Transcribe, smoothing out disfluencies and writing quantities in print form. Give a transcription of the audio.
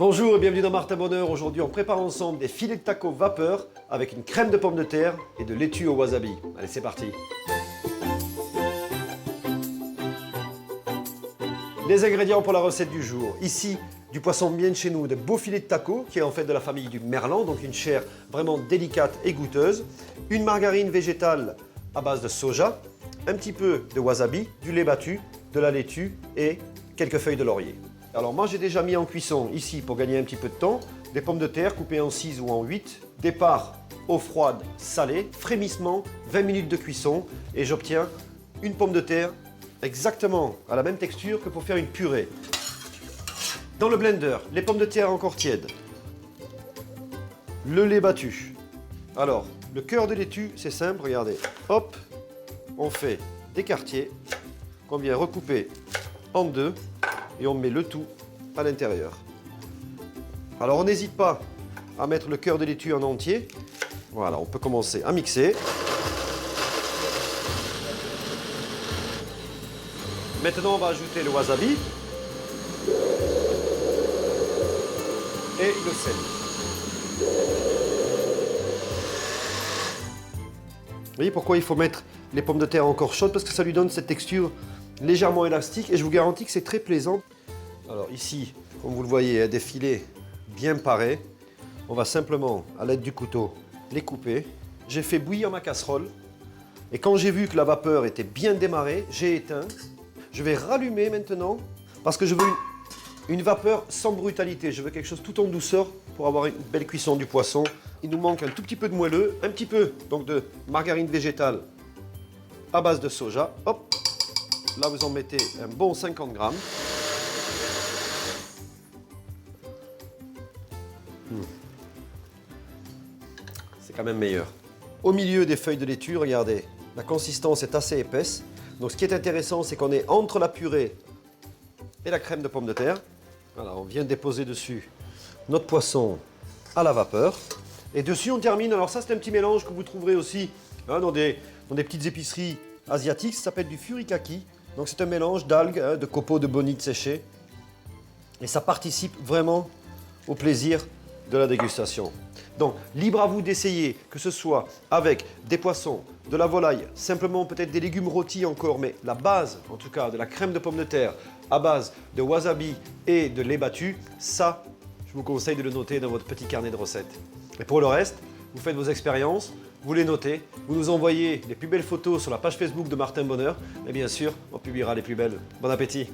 Bonjour et bienvenue dans Martin Bonheur. Aujourd'hui, on prépare ensemble des filets de taco vapeur avec une crème de pommes de terre et de laitue au wasabi. Allez, c'est parti. Les ingrédients pour la recette du jour. Ici, du poisson bien de chez nous, de beaux filets de taco, qui est en fait de la famille du merlan, donc une chair vraiment délicate et goûteuse. Une margarine végétale à base de soja, un petit peu de wasabi, du lait battu, de la laitue et quelques feuilles de laurier. Alors moi j'ai déjà mis en cuisson ici pour gagner un petit peu de temps des pommes de terre coupées en 6 ou en 8, départ eau froide salée, frémissement, 20 minutes de cuisson et j'obtiens une pomme de terre exactement à la même texture que pour faire une purée. Dans le blender, les pommes de terre encore tièdes, le lait battu. Alors le cœur de laitue c'est simple, regardez, hop, on fait des quartiers qu'on vient recouper en deux. Et on met le tout à l'intérieur. Alors on n'hésite pas à mettre le cœur de laitue en entier. Voilà, on peut commencer à mixer. Maintenant on va ajouter le wasabi et le sel. Vous voyez pourquoi il faut mettre les pommes de terre encore chaudes? Parce que ça lui donne cette texture légèrement élastique et je vous garantis que c'est très plaisant. Alors ici, comme vous le voyez, des filets bien parés. On va simplement, à l'aide du couteau, les couper. J'ai fait bouillir ma casserole et quand j'ai vu que la vapeur était bien démarrée, j'ai éteint. Je vais rallumer maintenant parce que je veux une vapeur sans brutalité. Je veux quelque chose tout en douceur pour avoir une belle cuisson du poisson. Il nous manque un tout petit peu de moelleux, un petit peu donc de margarine végétale à base de soja. Hop. Là, vous en mettez un bon 50 grammes. C'est quand même meilleur. Au milieu des feuilles de laitue, regardez, la consistance est assez épaisse. Donc ce qui est intéressant, c'est qu'on est entre la purée et la crème de pommes de terre. Voilà, on vient déposer dessus notre poisson à la vapeur. Et dessus, on termine. Alors ça, c'est un petit mélange que vous trouverez aussi dans des petites épiceries asiatiques. Ça s'appelle du furikake. Donc c'est un mélange d'algues, de copeaux de bonite séchés. Et ça participe vraiment au plaisir de la dégustation. Donc libre à vous d'essayer, que ce soit avec des poissons, de la volaille, simplement peut-être des légumes rôtis encore, mais la base en tout cas de la crème de pommes de terre à base de wasabi et de lait battu, ça je vous conseille de le noter dans votre petit carnet de recettes. Et pour le reste, vous faites vos expériences, vous les notez, vous nous envoyez les plus belles photos sur la page Facebook de Martin Bonheur et bien sûr, on publiera les plus belles. Bon appétit!